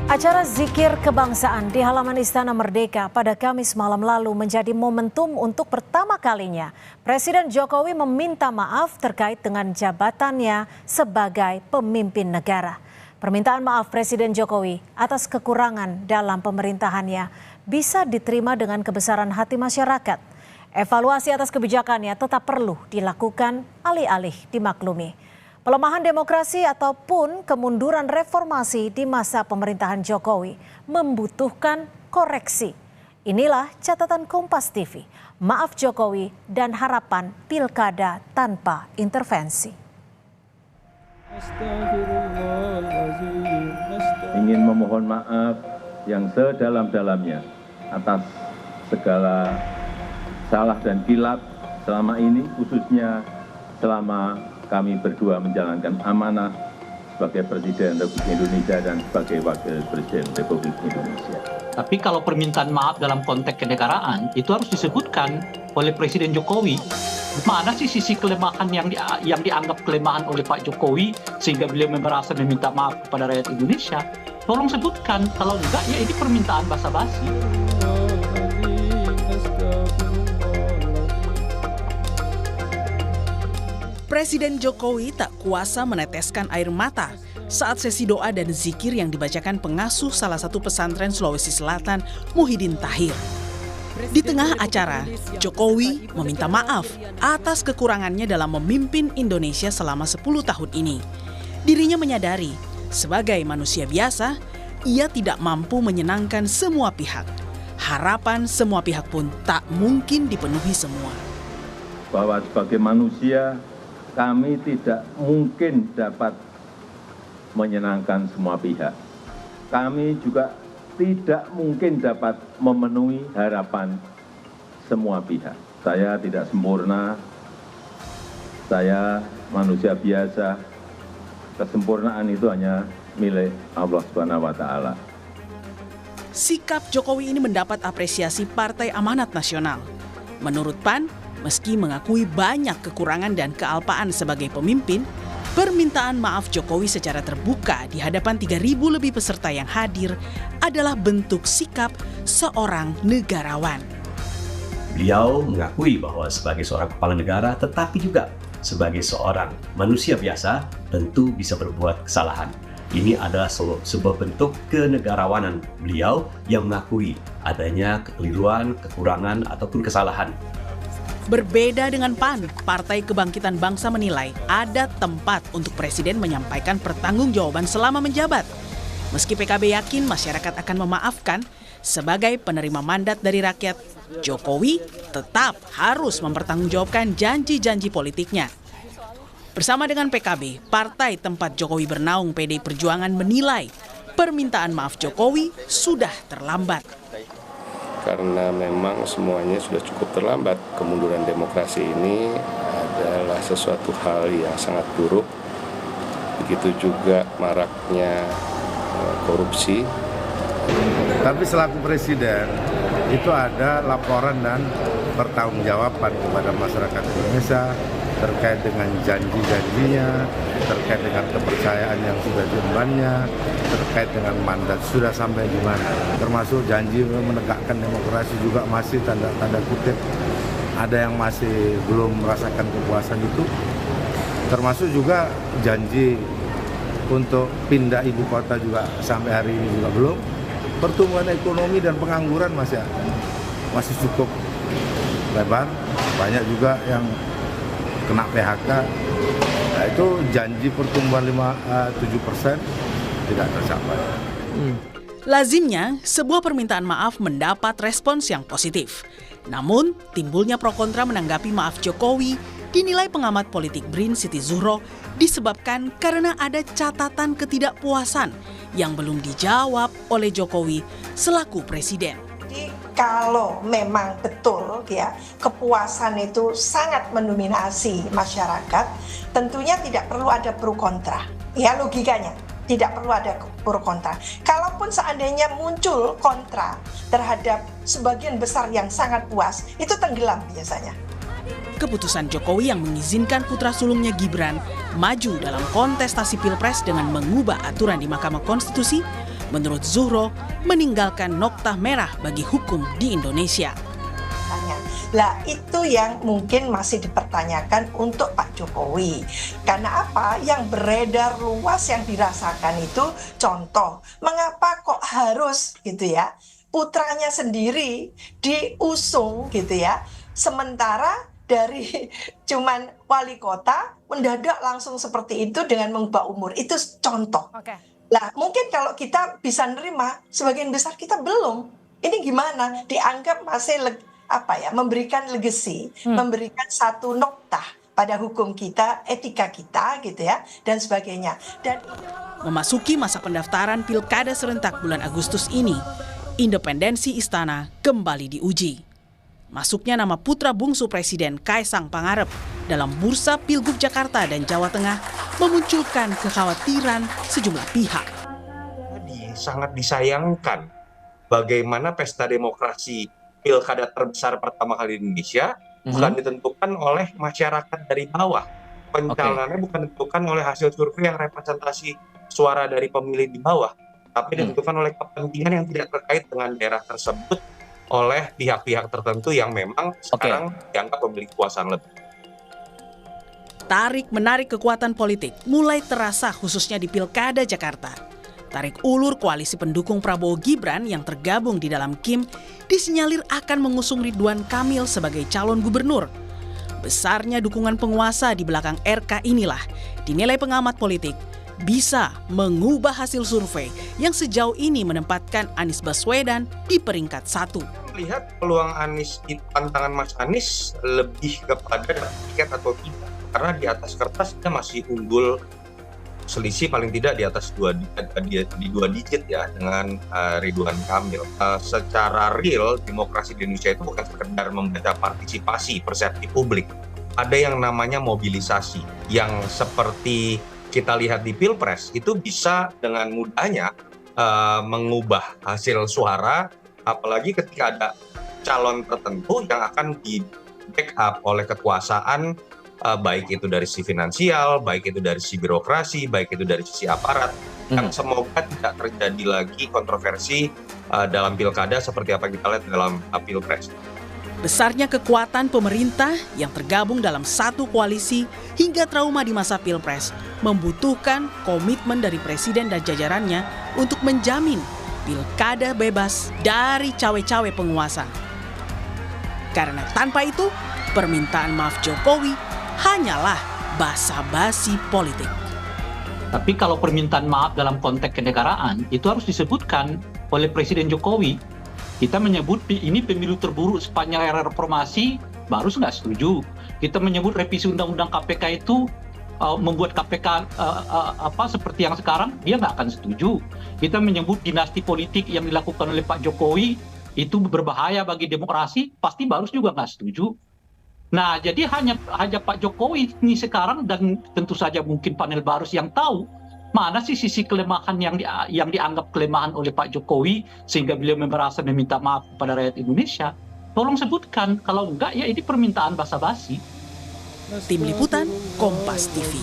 Acara zikir kebangsaan di halaman Istana Merdeka pada Kamis malam lalu menjadi momentum untuk pertama kalinya Presiden Jokowi meminta maaf terkait dengan jabatannya sebagai pemimpin negara. Permintaan maaf Presiden Jokowi atas kekurangan dalam pemerintahannya bisa diterima dengan kebesaran hati masyarakat. Evaluasi atas kebijakannya tetap perlu dilakukan, alih-alih dimaklumi. Pelemahan demokrasi ataupun kemunduran reformasi di masa pemerintahan Jokowi membutuhkan koreksi. Inilah catatan Kompas TV, maaf Jokowi dan harapan pilkada tanpa intervensi. Ingin memohon maaf yang sedalam-dalamnya atas segala salah dan kilap selama ini, khususnya selama kami berdua menjalankan amanah sebagai Presiden Republik Indonesia dan sebagai Wakil Presiden Republik Indonesia. Tapi kalau permintaan maaf dalam konteks kenegaraan itu harus disebutkan oleh Presiden Jokowi. Mana sih sisi kelemahan yang dianggap kelemahan oleh Pak Jokowi sehingga beliau merasa meminta maaf kepada rakyat Indonesia? Tolong sebutkan, kalau enggak ya ini permintaan basa-basi. Presiden Jokowi tak kuasa meneteskan air mata saat sesi doa dan zikir yang dibacakan pengasuh salah satu pesantren Sulawesi Selatan, Muhyiddin Tahir. Di tengah acara, Jokowi meminta maaf atas kekurangannya dalam memimpin Indonesia selama 10 tahun ini. Dirinya menyadari, sebagai manusia biasa, ia tidak mampu menyenangkan semua pihak. Harapan semua pihak pun tak mungkin dipenuhi semua. Bahwa sebagai manusia, kami tidak mungkin dapat menyenangkan semua pihak. Kami juga tidak mungkin dapat memenuhi harapan semua pihak. Saya tidak sempurna, saya manusia biasa. Kesempurnaan itu hanya milik Allah Subhanahu wa Ta'ala. Sikap Jokowi ini mendapat apresiasi Partai Amanat Nasional. Menurut PAN, meski mengakui banyak kekurangan dan kealpaan sebagai pemimpin, permintaan maaf Jokowi secara terbuka di hadapan 3.000 lebih peserta yang hadir adalah bentuk sikap seorang negarawan. Beliau mengakui bahwa sebagai seorang kepala negara tetapi juga sebagai seorang manusia biasa tentu bisa berbuat kesalahan. Ini adalah sebuah bentuk kenegarawanan beliau yang mengakui adanya kekeliruan, kekurangan ataupun kesalahan. Berbeda dengan PAN, Partai Kebangkitan Bangsa menilai ada tempat untuk Presiden menyampaikan pertanggungjawaban selama menjabat. Meski PKB yakin masyarakat akan memaafkan, sebagai penerima mandat dari rakyat, Jokowi tetap harus mempertanggungjawabkan janji-janji politiknya. Bersama dengan PKB, partai tempat Jokowi bernaung PDI Perjuangan menilai permintaan maaf Jokowi sudah terlambat. Karena memang semuanya sudah cukup terlambat. Kemunduran demokrasi ini adalah sesuatu hal yang sangat buruk. Begitu juga maraknya korupsi. Tapi selaku presiden itu ada laporan dan pertanggungjawaban kepada masyarakat Indonesia terkait dengan janji-janjinya, terkait dengan kepercayaan yang sudah diembannya, terkait dengan mandat sudah sampai di mana. Termasuk janji menegakkan demokrasi juga masih tanda kutip ada yang masih belum merasakan kepuasan itu. Termasuk juga janji untuk pindah ibu kota juga sampai hari ini juga belum. Pertumbuhan ekonomi dan pengangguran masih cukup lebar. Banyak juga yang kena PHK. Nah, itu janji pertumbuhan 7% tidak tercapai. Lazimnya, sebuah permintaan maaf mendapat respons yang positif. Namun, timbulnya pro kontra menanggapi maaf Jokowi dinilai pengamat politik BRIN Siti Zuhro disebabkan karena ada catatan ketidakpuasan yang belum dijawab oleh Jokowi selaku presiden. Jadi kalau memang betul ya kepuasan itu sangat mendominasi masyarakat, tentunya tidak perlu ada pro kontra. Ya logikanya. Tidak perlu ada pro kontra. Kalaupun seandainya muncul kontra terhadap sebagian besar yang sangat puas, itu tenggelam biasanya. Keputusan Jokowi yang mengizinkan putra sulungnya Gibran maju dalam kontestasi Pilpres dengan mengubah aturan di Mahkamah Konstitusi menurut Zuhro, meninggalkan noktah merah bagi hukum di Indonesia. Lah itu yang mungkin masih dipertanyakan untuk Pak Jokowi. Karena apa? Yang beredar luas yang dirasakan itu contoh, mengapa kok harus gitu ya, putranya sendiri diusung gitu ya, sementara dari cuman wali kota mendadak langsung seperti itu dengan mengubah umur. Itu contoh. Lah mungkin kalau kita bisa nerima, sebagian besar kita belum. Ini gimana? Dianggap masih memberikan legacy, memberikan satu noktah pada hukum kita, etika kita gitu ya, dan sebagainya. Dan memasuki masa pendaftaran Pilkada serentak bulan Agustus ini, independensi istana kembali diuji. Masuknya nama putra bungsu Presiden Kaisang Pangarep dalam bursa Pilgub Jakarta dan Jawa Tengah memunculkan kekhawatiran sejumlah pihak. Sangat disayangkan bagaimana pesta demokrasi pilkada terbesar pertama kali di Indonesia bukan ditentukan oleh masyarakat dari bawah. Pencalonannya bukan ditentukan oleh hasil survei yang representasi suara dari pemilih di bawah, tapi ditentukan oleh kepentingan yang tidak terkait dengan daerah tersebut oleh pihak-pihak tertentu yang memang sekarang dianggap memiliki kekuasaan lebih. Tarik-menarik kekuatan politik mulai terasa khususnya di Pilkada Jakarta. Tarik ulur koalisi pendukung Prabowo Gibran yang tergabung di dalam KIM disinyalir akan mengusung Ridwan Kamil sebagai calon gubernur. Besarnya dukungan penguasa di belakang RK inilah dinilai pengamat politik bisa mengubah hasil survei yang sejauh ini menempatkan Anies Baswedan di peringkat 1. Melihat peluang Anies di tantangan Mas Anies lebih kepada tiket atau tidak, karena di atas kertas dia masih unggul selisih paling tidak di atas dua digit ya dengan Ridwan Kamil. Secara real demokrasi di Indonesia itu bukan sekedar membaca partisipasi persepsi publik. Ada yang namanya mobilisasi yang seperti kita lihat di Pilpres itu bisa dengan mudahnya mengubah hasil suara, apalagi ketika ada calon tertentu yang akan di backup oleh kekuasaan, baik itu dari sisi finansial, baik itu dari sisi birokrasi, baik itu dari sisi aparat, yang semoga tidak terjadi lagi kontroversi dalam pilkada seperti apa kita lihat dalam Pilpres. Besarnya kekuatan pemerintah yang tergabung dalam satu koalisi hingga trauma di masa Pilpres membutuhkan komitmen dari Presiden dan jajarannya untuk menjamin pilkada bebas dari cawe-cawe penguasa. Karena tanpa itu, permintaan maaf Jokowi hanyalah basa-basi politik. Tapi kalau permintaan maaf dalam konteks kenegaraan itu harus disebutkan oleh Presiden Jokowi. Kita menyebut ini pemilu terburuk sepanjang era reformasi, baru nggak setuju. Kita menyebut revisi undang-undang KPK itu membuat KPK seperti yang sekarang, dia nggak akan setuju. Kita menyebut dinasti politik yang dilakukan oleh Pak Jokowi itu berbahaya bagi demokrasi, pasti baru juga nggak setuju. Nah, jadi hanya Pak Jokowi ini sekarang dan tentu saja mungkin panel Barus yang tahu mana sih sisi kelemahan yang dianggap kelemahan oleh Pak Jokowi sehingga beliau merasa meminta maaf kepada rakyat Indonesia. Tolong sebutkan, kalau enggak ya ini permintaan basa-basi. Tim Liputan Kompas TV.